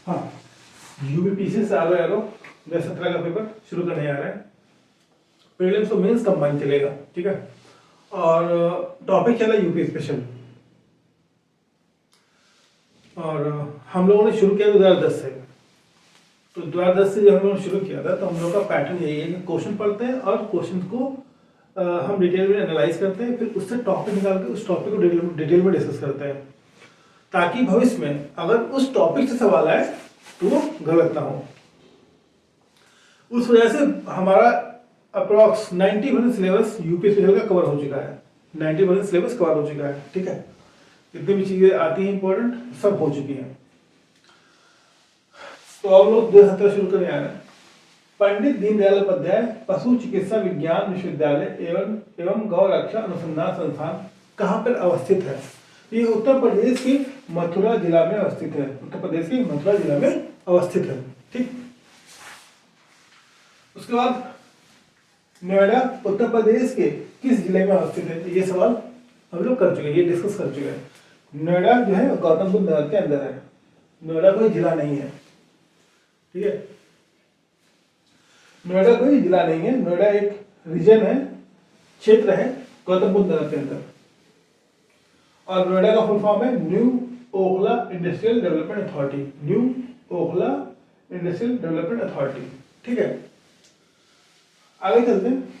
हाँ, यूपीपीसी से आलो एरो 2017 का पेपर शुरू करने जा रहे हैं। प्रीलिम्स तो मेंस कंबाइन चलेगा, ठीक है। और टॉपिक चला यूपी स्पेशल। और हम लोगों ने शुरू किया 2010 से। तो 2010 से जब हम लोगों ने शुरू किया था तो हम लोग का पैटर्न यही है कि क्वेश्चन पढ़ते हैं और क्वेश्चन को हम डिटेल में एनालाइज करते हैं, फिर उससे टॉपिक निकाल के उस टॉपिक को डिटेल में डिस्कस करते हैं, ताकि भविष्य में अगर उस टॉपिक से सवाल आए तो वो गलत ना हो। उस वजह से हमारा अप्रॉक्स 90% सिलेबस यूपी स्पेशल का कवर हो चुका है। 90% सिलेबस कवर हो चुका है, ठीक है। जितनी भी चीजें आती हैं इंपॉर्टेंट सब हो चुकी हैं। तो अब लोग 2017 शुरू करने आ रहे हैं। पंडित दीनदयाल उपाध्याय पशु चिकित्सा विज्ञान विश्वविद्यालय एवं गौ रक्षा अनुसंधान संस्थान कहाँ पर अवस्थित है? ये उत्तर प्रदेश के मथुरा जिला में अवस्थित है। उत्तर प्रदेश के मथुरा जिला में अवस्थित है, ठीक। उसके बाद नोएडा उत्तर प्रदेश के किस जिले में अवस्थित है? ये सवाल हम लोग कर चुके हैं, ये डिस्कस कर चुके हैं। नोएडा जो है गौतम बुद्ध नगर के अंदर है। नोएडा कोई जिला नहीं है, ठीक है। नोएडा कोई जिला नहीं है, नोएडा एक रीजन है, क्षेत्र है गौतम बुद्ध नगर के अंदर। और नोएडा का फुल फॉर्म है new Okhla industrial development authority. New Okhla industrial development authority, ठीक है। आगे चलते हैं।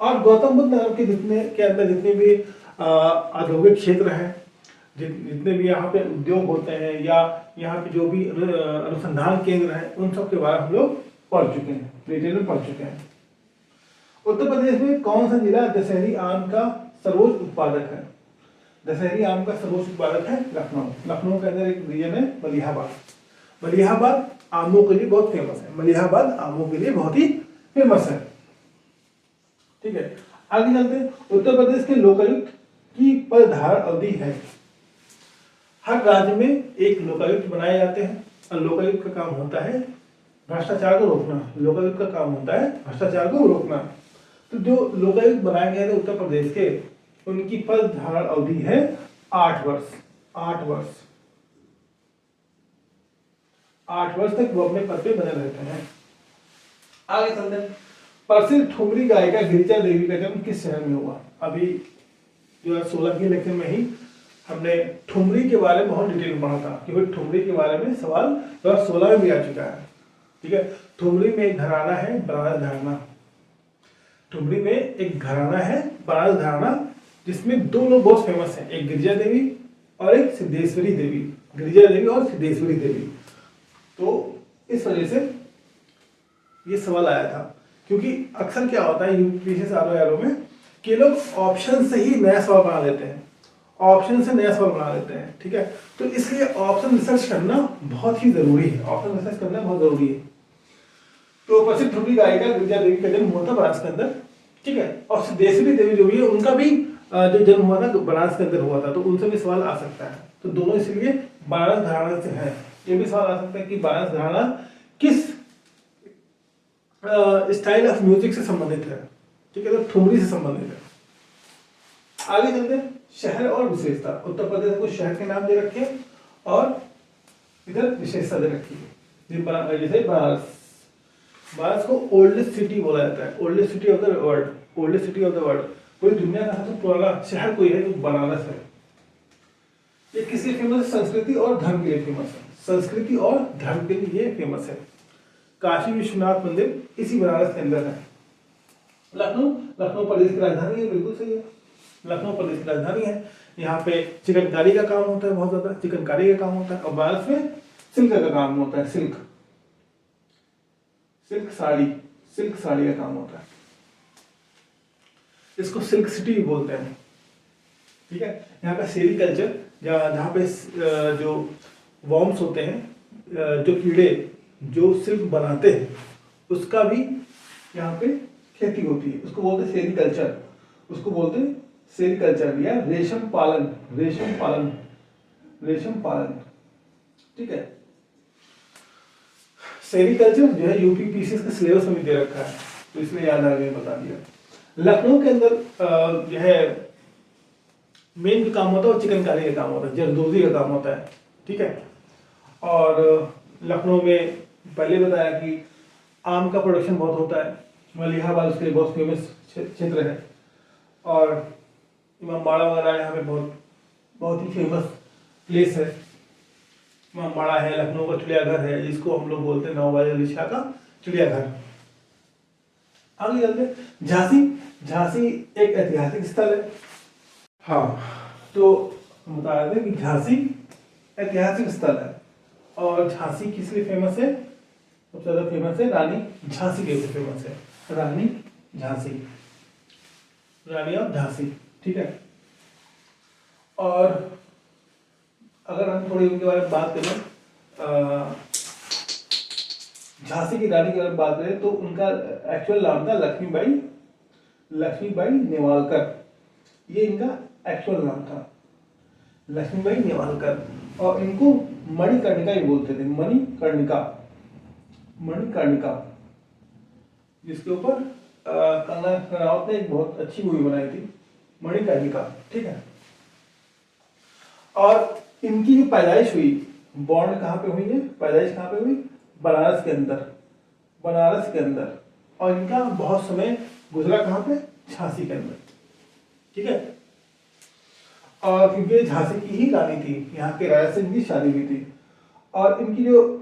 और गौतम बुद्ध नगर के अंदर जितने भी औद्योगिक क्षेत्र हैं, जितने भी यहाँ पे उद्योग होते हैं या यहाँ पे जो भी अनुसंधान केंद्र हैं, उन सब के बारे में हम लोग पढ़ चुके हैं, डिटेल में पढ़ चुके हैं। उत्तर प्रदेश में कौन सा जिला दशहरी आम का सर्वोच्च उत्पादक है? दशहरी आम का सर्वोच्च उत्पादक है लखनऊ। लखनऊ के अंदर एक रीजन है मलिहाबाद। मलिहाबाद आमों के लिए बहुत फेमस है। मलिहाबाद आमों के लिए बहुत ही फेमस है, ठीक है। आगे चलते हैं। उत्तर प्रदेश के लोकायुक्त की पदधारण अवधि है। हर राज्य में एक लोकायुक्त बनाए जाते हैं और लोकायुक्त का काम होता है भ्रष्टाचार को रोकना। लोकायुक्त का काम होता है भ्रष्टाचार को रोकना। तो जो लोकायुक्त बनाए गए थे उत्तर प्रदेश के, उनकी पद धारण अवधि है 8 वर्ष। 8 वर्ष, 8 वर्ष तक वो अपने पद पे बने रहते हैं। आगे चलते हैं। प्रसिद्ध ठुमरी गायिका गिरिजा देवी का जन्म किस शहर में हुआ? अभी 2016 के इलेक्शन में ही हमने ठुमरी के बारे में बहुत डिटेल में पढ़ा था, क्योंकि ठुमरी के बारे में सवाल 2016 में भी आ चुका है, ठीक है। ठुमरी में एक घराना है बनारस घराना। ठुमरी में एक घराना है बनारस घराना, जिसमें 2 लोग बहुत फेमस हैं, एक गिरिजा देवी और एक सिद्धेश्वरी देवी। गिरिजा देवी और सिद्धेश्वरी देवी। तो इस वजह से ये सवाल आया था, क्योंकि अक्सर क्या होता है यूपीपीसी से आरो में कि लोग ऑप्शन से ही नया सवाल बना लेते हैं, ऑप्शन से नया सवाल बना लेते हैं, ठीक है। तो इसलिए ऑप्शन रिसर्च करना बहुत ही जरूरी है। ऑप्शन रिसर्च करना बहुत जरूरी है। तो प्रसिद्ध ठुमरी गायिका गिरिजा देवी का जन्म हुआ था बनारस के अंदर, ठीक है। और सिद्धेश्वरी देवी जो भी है उनका भी जो जन्म हुआ था बनारस के अंदर हुआ था, तो उनसे भी सवाल आ सकता है। तो दोनों इसलिए बनारस घराना से है। ये भी सवाल आ सकता है कि बनारस घराना किस स्टाइल ऑफ म्यूजिक से संबंधित है, ठीक है। तो ठुमरी से संबंधित है। आगे चलते हैं। शहर और विशेषता। उत्तर प्रदेश को शहर के नाम दे रखे और इधर विशेषता दे रखी है। जैसे बनारस, बनारस को ओल्डेस्ट सिटी बोला जाता है। Oldest city of the world, oldest city of the world. पूरी दुनिया का सबसे पुराना शहर कोई है तो बनारस है। ये किसके फेमस है? संस्कृति और धर्म के लिए फेमस है। संस्कृति और धर्म के लिए ये फेमस है। काशी विश्वनाथ मंदिर इसी बनारस के अंदर है। लखनऊ, लखनऊ प्रदेश की राजधानी है, बिल्कुल सही है। लखनऊ प्रदेश की राजधानी है। यहाँ पे चिकनकारी का काम होता है, बहुत ज्यादा चिकनकारी का काम होता है। और बनारस में सिल्क का काम होता है, सिल्क साड़ी का काम होता है। इसको सिल्क सिटी भी बोलते हैं, ठीक है। यहाँ का सेरीकल्चर, जहाँ पे जो वॉर्म्स होते हैं, जो कीड़े जो सिल्क बनाते हैं, उसका भी यहाँ पे खेती होती है। उसको बोलते हैं सेरीकल्चर। उसको बोलते हैं सेरीकल्चर या रेशम पालन, ठीक है। सेरीकल्चर जो है यूपीपीसी के सिलेबस में भी दे रखा है, तो इसलिए याद आ गया, बता दिया। लखनऊ के अंदर जो है मेन जो काम होता है वो चिकनकारी का काम होता है, जरदोजी का काम होता है, ठीक है। और लखनऊ में पहले बताया कि आम का प्रोडक्शन बहुत होता है, मलिहाबाद उसके लिए बहुत फेमस क्षेत्र है, और इमामबाड़ा वगैरह यहाँ पे बहुत ही फेमस प्लेस है। इमामबाड़ा है, लखनऊ का चिड़ियाघर है जिसको हम लोग बोलते हैं 9 बाई शाह का चिड़ियाघर। आगे चलते झांसी। झांसी एक ऐतिहासिक स्थल है। हाँ, तो हम बता रहे थे कि झांसी ऐतिहासिक स्थल है, और झांसी किस लिए फेमस है? सबसे ज्यादा फेमस है रानी झांसी के लिए फेमस है, रानी झांसी, रानी ऑफ झांसी, ठीक है। और अगर हम थोड़ी उनके बारे में बात करें, झांसी की रानी के बारे में बात करें तो उनका एक्चुअल नाम था लक्ष्मीबाई नेवालकर। ये इनका एक्चुअल नाम था, लक्ष्मीबाई नेवालकर, और इनको मणिकर्णिका ही बोलते थे, मणिकर्णिका, जिसके ऊपर कंगना रनावत ने एक बहुत अच्छी मूवी बनाई थी, मणिकर्णिका, ठीक है। और इनकी जो पैदाइश हुई, बॉर्न कहाँ पे हुई है, पैदाइश कहाँ पे हुई? बनारस के अंदर, और इनका बहुत समय गुजरा कहाँ पे? झांसी के अंदर, ठीक है। और क्योंकि झांसी की ही रानी थी, यहाँ के राजा से इनकी शादी हुई थी, और इनकी जो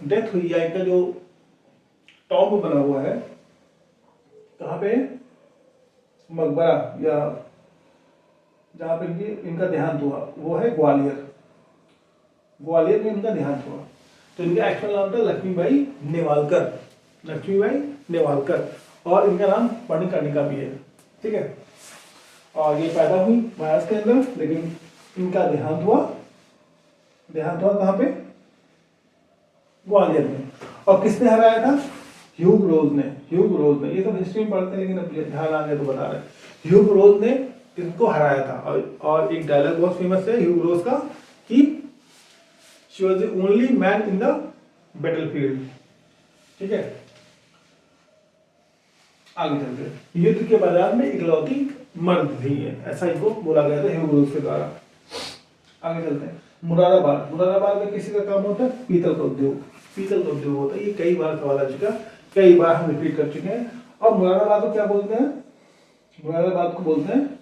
डेथ हुई है, इनका जो टॉम्ब बना हुआ है कहाँ पे? मकबरा, या जहाँ पे इनका देहांत हुआ वो है ग्वालियर में इनका देहांत हुआ। तो इनका एक्चुअल नाम था लक्ष्मीबाई नेवालकर, और इनका नाम मणिकर्णिका भी है, ठीक है। और ये पैदा हुई महाराष्ट्र के अंदर, लेकिन इनका देहांत हुआ कहाँ पे? ग्वालियर में। और किसने हराया था? ह्यूग रोज ने। ये सब हिस्ट्री में पढ़ते हैं, लेकिन अब ध्यान आ गया तो बता रहे हैं। ह्यूग रोज ने इनको हराया था, और एक डायलॉग बहुत फेमस है ह्यूग रोज का कि she was the only man in the battlefield, ठीक है। आगे चलते, युद्ध के मैदान में इकलौती मर्द थी है, ऐसा इनको बोला गया था ह्यूग रोज के द्वारा। आगे चलते हैं, मुरादाबाद में किसी का काम होता है? पीतल का उद्योग होता है। ये कई बार सवाल आ चुका, कई बार हम रिपीट कर चुके हैं। और मुरादाबाद को क्या बोलते हैं? मुरादाबाद को बोलते हैं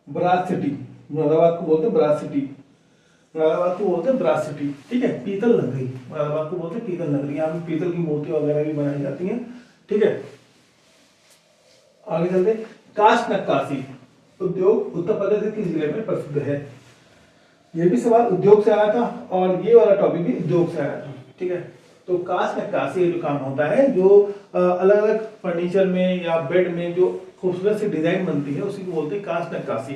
ब्रास सिटी। मुरादाबाद को बोलते हैं ब्रास सिटी, ठीक है। पीतल नगरी, मुरादाबाद को बोलते हैं पीतल नगरी। यहाँ पे पीतल की मूर्ति वगैरह भी बनाई जाती हैं, ठीक है। आगे चलते, काष्ठ नक्काशी उद्योग उत्तर प्रदेश के किस जिले में प्रसिद्ध है? ये भी सवाल उद्योग से आया था, और ये वाला टॉपिक भी उद्योग से आया था, ठीक है। तो काष्ठ नक्काशी जो काम होता है, जो अलग अलग फर्नीचर में या बेड में जो खूबसूरत सी डिजाइन बनती है, उसी को बोलते हैं काष्ठ नक्काशी।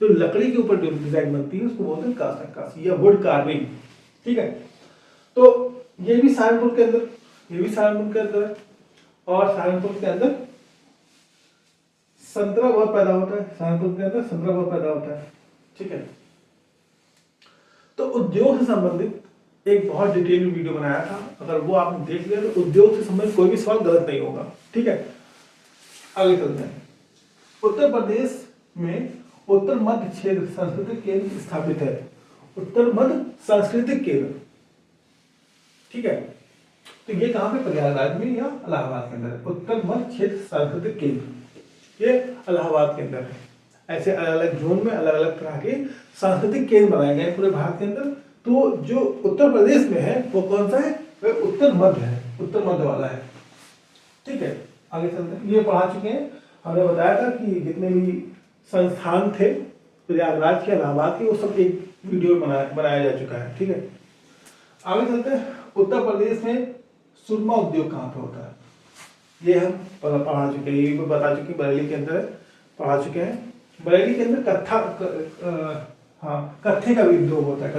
जो लकड़ी के ऊपर जो डिजाइन बनती है उसको बोलते हैं काष्ठ नक्काशी या वुड कार्विंग, ठीक है। तो ये भी सहारनपुर के अंदर है, और सहारनपुर के अंदर संतरा बहुत पैदा होता है, ठीक है। तो उद्योग से संबंधित एक बहुत डिटेल वीडियो बनाया था, अगर वो आपने देख लिया तो उद्योग से संबंधित कोई भी सवाल गलत नहीं होगा, ठीक है। आगे चलते हैं, उत्तर प्रदेश में उत्तर मध्य क्षेत्र सांस्कृतिक केंद्र स्थापित है। उत्तर मध्य सांस्कृतिक केंद्र, ठीक है। तो ये कहाँ पे? प्रयागराज में या इलाहाबाद के अंदर। उत्तर मध्य क्षेत्र सांस्कृतिक केंद्र, ये इलाहाबाद के अंदर है। ऐसे अलग अलग जोन में अलग अलग तरह के सांस्कृतिक केंद्र बनाए गए पूरे भारत के अंदर। तो जो उत्तर प्रदेश में है वो कौन सा है? वह उत्तर मध्य वाला है, ठीक है। आगे चलते हैं, ये पढ़ा चुके हैं, हमने बताया था कि जितने भी संस्थान थे प्रयागराज के इलाहाबाद के, वो सब एक वीडियो बनाया जा चुका है, ठीक है। आगे चलते हैं, उत्तर प्रदेश में सुरमा उद्योग कहाँ पे होता है? ये हम पढ़ा चुके हैं, ये बता चुके, बरेली के अंदर पढ़ा चुके हैं। बरेली के अंदर कत्थे का भी उद्योग होता है,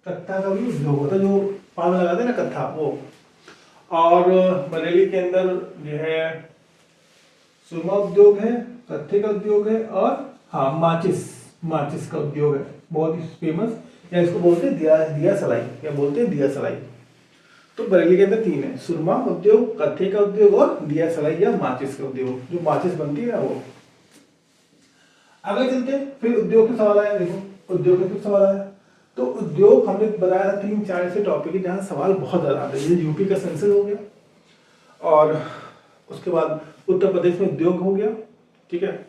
कत्था का भी उद्योग होता है, जो पान लगाते हैं ना कत्था, वो। और बरेली के अंदर जो है सुरमा उद्योग है, कत्थे का उद्योग है, और माचिस का उद्योग है, बहुत ही फेमस, या इसको बोलते हैं दिया सलाई। तो बरेली के अंदर 3 है, सुरमा उद्योग, कत्थे का उद्योग और दिया सलाई या माचिस का उद्योग, जो माचिस बनती है वो। आगे चलते हैं, फिर उद्योग के सवाल आया। देखो उद्योग के फिर सवाल आया, तो उद्योग हमने बताया था 3-4 ऐसे टॉपिक है जहाँ सवाल बहुत ज़्यादा आते हैं। जैसे यूपी का सेंसस हो गया, और उसके बाद उत्तर प्रदेश में उद्योग हो गया, ठीक है।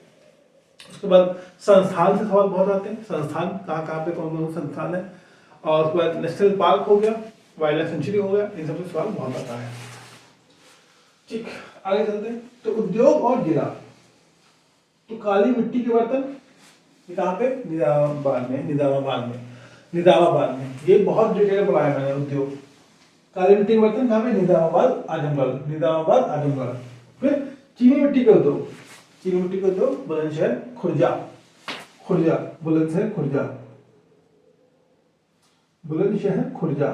उसके बाद संस्थान से सवाल बहुत आते हैं, संस्थान कहाँ कहाँ पे कौन कौन संस्थान है। और उसके बाद नेशनल पार्क हो गया, वाइल्ड लाइफ सेंचुरी हो गया, इन सबसे सवाल बहुत आता है। ठीक, आगे चलते हैं। तो उद्योग और जिला, तो काली मिट्टी के बर्तन ये कहाँ पे, निजामाबाद में ये बहुत डिटेल पढ़ाया मैंने। उद्योग काली मिट्टी के बर्तन कहाँ पे, निजामाबाद आजमगढ़। फिर चीनी मिट्टी के उद्योग, बुलंदशहर खुर्जा, बुलंदशहर खुर्जा।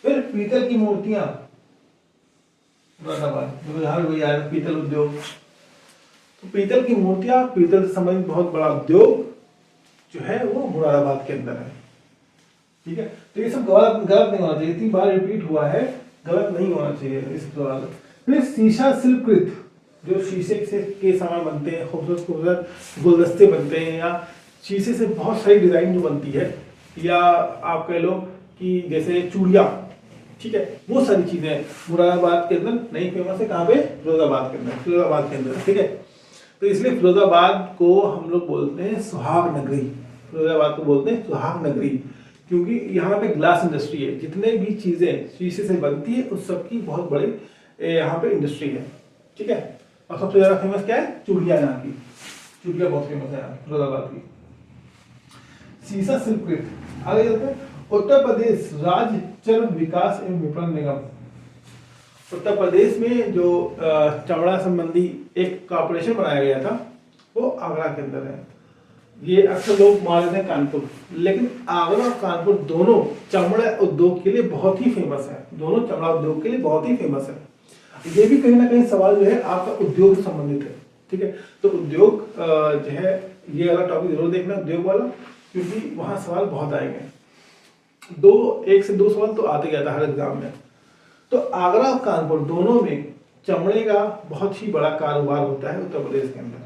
फिर पीतल की मूर्तियां, मुरादाबाद, पीतल उद्योग। तो पीतल की मूर्तियां, पीतल से संबंधित बहुत बड़ा उद्योग जो है वो मुरादाबाद के अंदर है, ठीक है। तो ये सब गलत नहीं होना चाहिए, 3 बार रिपीट हुआ है, गलत नहीं होना चाहिए इस सवाल। फिर शीशा शिल्पकृत, जो शीशे से के सामान बनते हैं, खूबसूरत गुलदस्ते बनते हैं, या शीशे से बहुत सारी डिजाइन जो बनती है, या आप कह लो कि जैसे चूड़ियाँ, ठीक है, वो सारी चीजें मुरादाबाद के अंदर नहीं फेमस है। कहाँ पे, फिरोजाबाद के अंदर, ठीक है। तो इसलिए फिरोजाबाद को हम लोग बोलते हैं सुहाग नगरी, क्योंकि यहाँ पे ग्लास इंडस्ट्री है। जितने भी चीजें शीशे से बनती है उस सब की बहुत बड़ी यहाँ पे इंडस्ट्री है, ठीक है। और सबसे ज्यादा फेमस क्या है, चूड़िया, यहाँ की चूड़िया बहुत फेमस है फिरोजाबाद की। शीशा शिल्पकृत। आगे चलते हैं। उत्तर प्रदेश राज्य चर्म विकास एवं विपणन निगम, उत्तर प्रदेश में जो चमड़ा संबंधी एक कॉर्पोरेशन बनाया गया था वो आगरा के अंदर है। ये अक्सर लोग मान लेते हैं कानपुर, लेकिन आगरा और कानपुर दोनों चमड़ा उद्योग के लिए बहुत ही फेमस है, ये भी कहीं ना कहीं सवाल जो है आपका उद्योग से संबंधित है, ठीक है। तो उद्योग जो है ये वाला टॉपिक जरूर देखना, उद्योग वाला, क्योंकि वहां सवाल बहुत आएंगे। 1 से 2 सवाल तो आते गया था हर एग्जाम में। तो आगरा और कानपुर दोनों में चमड़े का बहुत ही बड़ा कारोबार होता है उत्तर प्रदेश के अंदर।